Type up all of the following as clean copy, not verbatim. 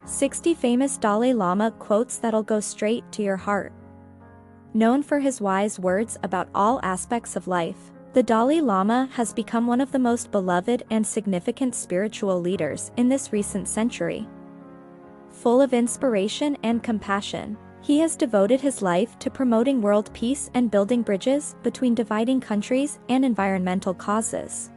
60 famous Dalai Lama quotes that'll go straight to your heart. Known for his wise words about all aspects of life, the Dalai Lama has become one of the most beloved and significant spiritual leaders in this recent century. Full of inspiration and compassion, he has devoted his life to promoting world peace and building bridges between dividing countries and environmental causes.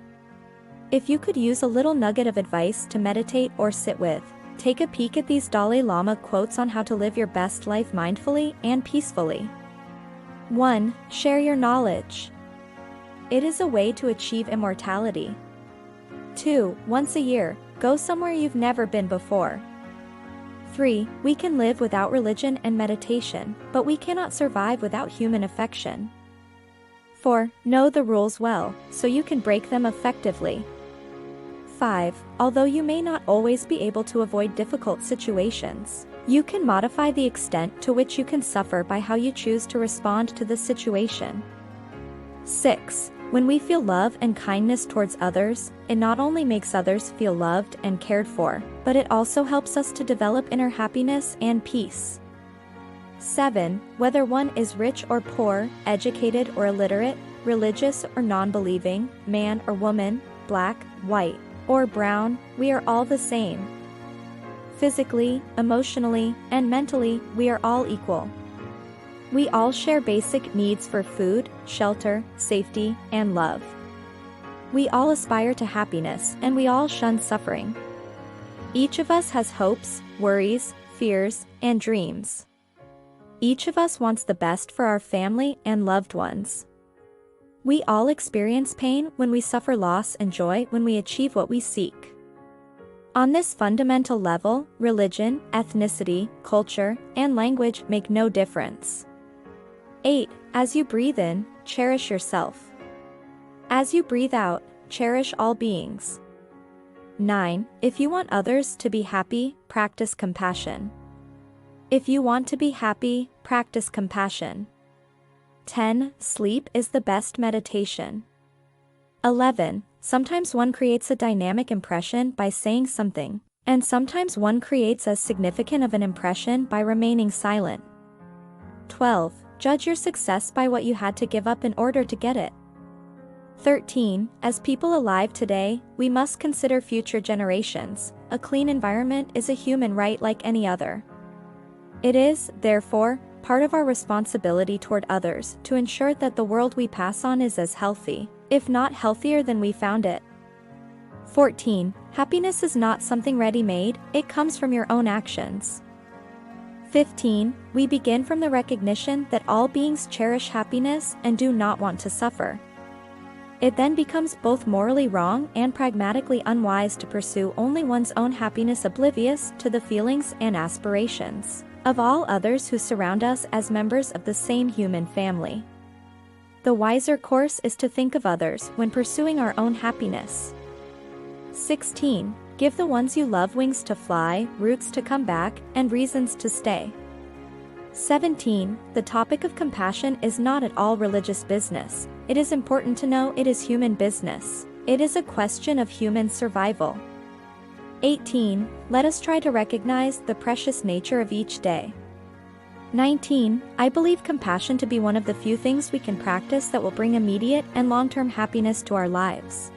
If you could use a little nugget of advice to meditate or sit with, take a peek at these Dalai Lama quotes on how to live your best life mindfully and peacefully. 1. Share your knowledge. It is a way to achieve immortality. 2. Once a year, go somewhere you've never been before. 3. We can live without religion and meditation, but we cannot survive without human affection. 4. Know the rules well, so you can break them effectively. 5. Although you may not always be able to avoid difficult situations, you can modify the extent to which you can suffer by how you choose to respond to the situation. 6. When we feel love and kindness towards others, it not only makes others feel loved and cared for, but it also helps us to develop inner happiness and peace. 7. Whether one is rich or poor, educated or illiterate, religious or non-believing, man or woman, black, white, or brown, we are all the same. Physically, emotionally, and mentally, we are all equal. We all share basic needs for food, shelter, safety, and love. We all aspire to happiness, and we all shun suffering. Each of us has hopes, worries, fears, and dreams. Each of us wants the best for our family and loved ones. We all experience pain when we suffer loss and joy when we achieve what we seek. On this fundamental level, religion, ethnicity, culture, and language make no difference. 8. As you breathe in, cherish yourself. As you breathe out, cherish all beings. 9. If you want others to be happy, practice compassion. If you want to be happy, practice compassion. 10. Sleep is the best meditation. 11. Sometimes one creates a dynamic impression by saying something, and sometimes one creates as significant of an impression by remaining silent. 12. Judge your success by what you had to give up in order to get it. 13. As people alive today, we must consider future generations. A clean environment is a human right like any other. It is, therefore, part of our responsibility toward others to ensure that the world we pass on is as healthy, if not healthier than we found it. 14. Happiness is not something ready-made, it comes from your own actions. 15. We begin from the recognition that all beings cherish happiness and do not want to suffer. It then becomes both morally wrong and pragmatically unwise to pursue only one's own happiness, oblivious to the feelings and aspirations of all others who surround us as members of the same human family. The wiser course is to think of others when pursuing our own happiness. 16. Give the ones you love wings to fly, roots to come back, and reasons to stay. 17. The topic of compassion is not at all religious business. It is important to know it is human business. It is a question of human survival. 18. Let us try to recognize the precious nature of each day. 19. I believe compassion to be one of the few things we can practice that will bring immediate and long-term happiness to our lives.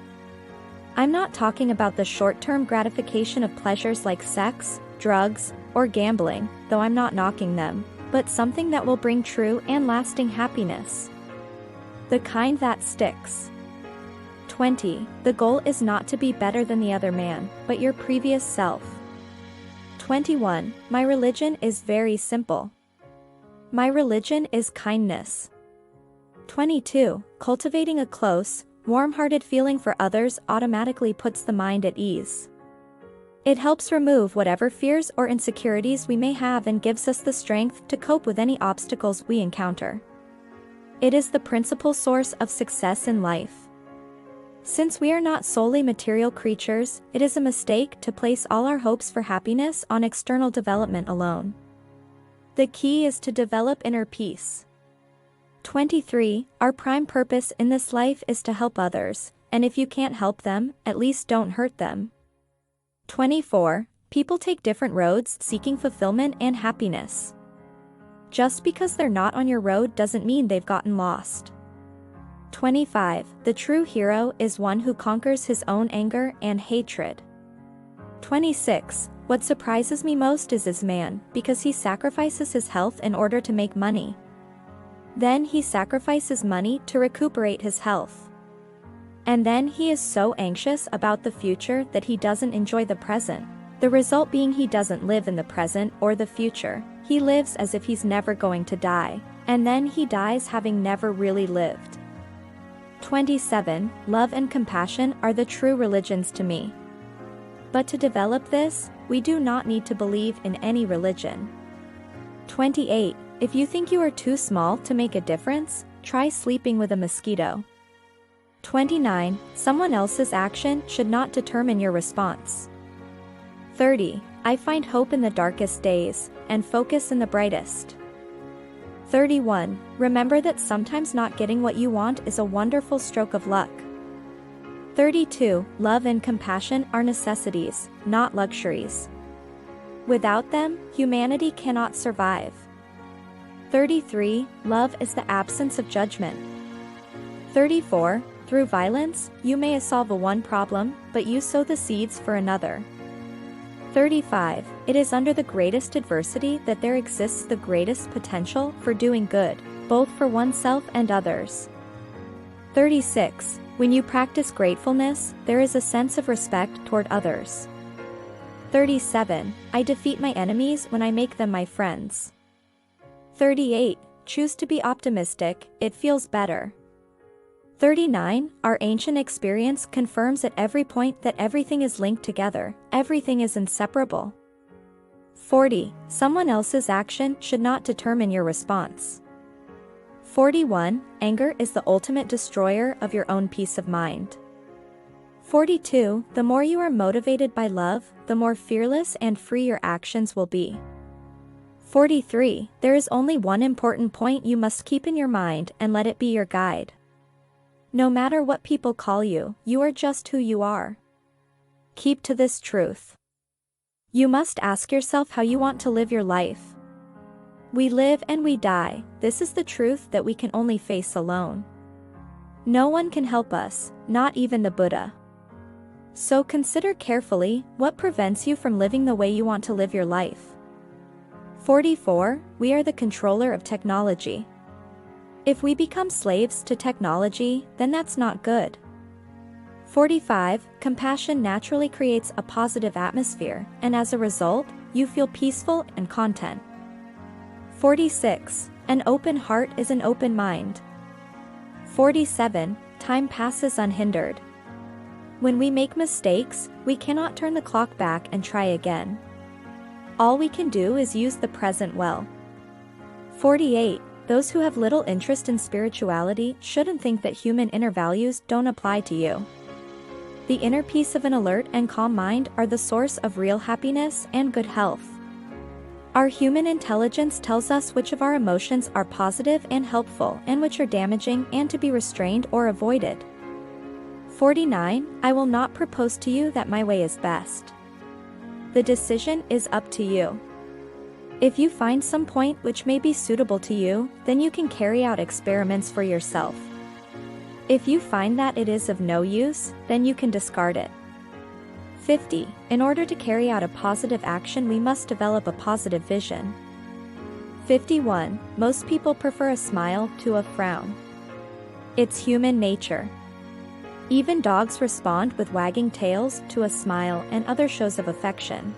I'm not talking about the short-term gratification of pleasures like sex, drugs, or gambling, though I'm not knocking them, but something that will bring true and lasting happiness. The kind that sticks. 20. The goal is not to be better than the other man, but your previous self. 21. My religion is very simple. My religion is kindness. 22. Cultivating a close, warm-hearted feeling for others automatically puts the mind at ease. It helps remove whatever fears or insecurities we may have and gives us the strength to cope with any obstacles we encounter. It is the principal source of success in life. Since we are not solely material creatures, it is a mistake to place all our hopes for happiness on external development alone. The key is to develop inner peace. 23. Our prime purpose in this life is to help others, and if you can't help them, at least don't hurt them. 24. People take different roads seeking fulfillment and happiness. Just because they're not on your road doesn't mean they've gotten lost. 25. The true hero is one who conquers his own anger and hatred. 26. What surprises me most is this man, because he sacrifices his health in order to make money. Then he sacrifices money to recuperate his health. And then he is so anxious about the future that he doesn't enjoy the present. The result being he doesn't live in the present or the future. He lives as if he's never going to die, and then he dies having never really lived. 27. Love and compassion are the true religions to me. But to develop this, we do not need to believe in any religion. 28. If you think you are too small to make a difference, try sleeping with a mosquito. 29. Someone else's action should not determine your response. 30. I find hope in the darkest days, and focus in the brightest. 31. Remember that sometimes not getting what you want is a wonderful stroke of luck. 32. Love and compassion are necessities, not luxuries. Without them, humanity cannot survive. 33. Love is the absence of judgment. 34. Through violence, you may solve one problem, but you sow the seeds for another. 35. It is under the greatest adversity that there exists the greatest potential for doing good, both for oneself and others. 36. When you practice gratefulness, there is a sense of respect toward others. 37. I defeat my enemies when I make them my friends. 38. Choose to be optimistic, it feels better. 39. Our ancient experience confirms at every point that everything is linked together, everything is inseparable. 40. Someone else's action should not determine your response. 41. Anger is the ultimate destroyer of your own peace of mind. 42. The more you are motivated by love, the more fearless and free your actions will be. 43. There is only one important point you must keep in your mind and let it be your guide. No matter what people call you, you are just who you are. Keep to this truth. You must ask yourself how you want to live your life. We live and we die, this is the truth that we can only face alone. No one can help us, not even the Buddha. So consider carefully what prevents you from living the way you want to live your life. 44. We are the controller of technology. If we become slaves to technology, then that's not good. 45. Compassion naturally creates a positive atmosphere, and as a result, you feel peaceful and content. 46. An open heart is an open mind. 47. Time passes unhindered. When we make mistakes, we cannot turn the clock back and try again. All we can do is use the present well. 48. Those who have little interest in spirituality shouldn't think that human inner values don't apply to you. The inner peace of an alert and calm mind are the source of real happiness and good health. Our human intelligence tells us which of our emotions are positive and helpful and which are damaging and to be restrained or avoided. 49. I will not propose to you that my way is best. The decision is up to you. If you find some point which may be suitable to you, then you can carry out experiments for yourself. If you find that it is of no use, then you can discard it. 50. In order to carry out a positive action, we must develop a positive vision. 51. Most people prefer a smile to a frown. It's human nature. Even dogs respond with wagging tails to a smile and other shows of affection.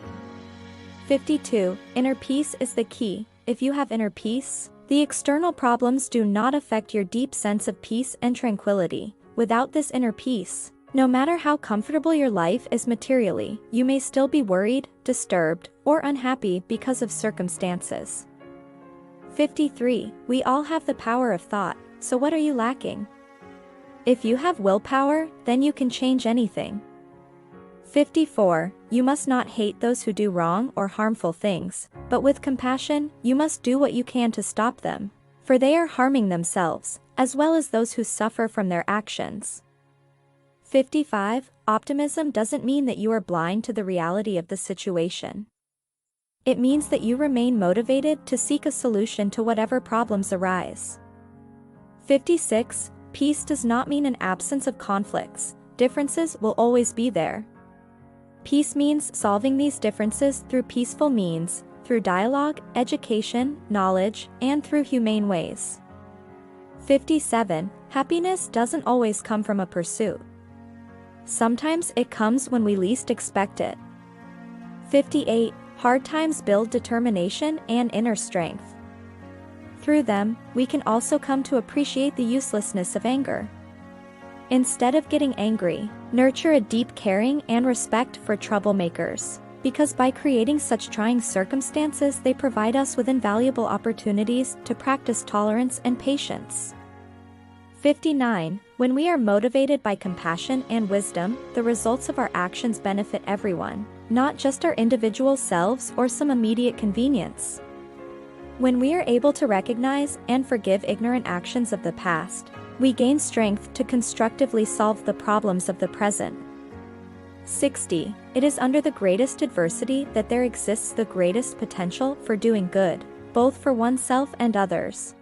52. Inner peace is the key. If you have inner peace, the external problems do not affect your deep sense of peace and tranquility. Without this inner peace, no matter how comfortable your life is materially, you may still be worried, disturbed, or unhappy because of circumstances. 53. We all have the power of thought, so what are you lacking? If you have willpower, then you can change anything. 54. You must not hate those who do wrong or harmful things, but with compassion, you must do what you can to stop them, for they are harming themselves, as well as those who suffer from their actions. 55. Optimism doesn't mean that you are blind to the reality of the situation. It means that you remain motivated to seek a solution to whatever problems arise. 56. Peace does not mean an absence of conflicts. Differences will always be there. Peace means solving these differences through peaceful means, through dialogue, education, knowledge, and through humane ways. 57. Happiness doesn't always come from a pursuit. Sometimes it comes when we least expect it. 58. Hard times build determination and inner strength. Through them, we can also come to appreciate the uselessness of anger. Instead of getting angry, nurture a deep caring and respect for troublemakers, because by creating such trying circumstances they provide us with invaluable opportunities to practice tolerance and patience. 59. When we are motivated by compassion and wisdom, the results of our actions benefit everyone, not just our individual selves or some immediate convenience. When we are able to recognize and forgive ignorant actions of the past, we gain strength to constructively solve the problems of the present. 60. It is under the greatest adversity that there exists the greatest potential for doing good, both for oneself and others.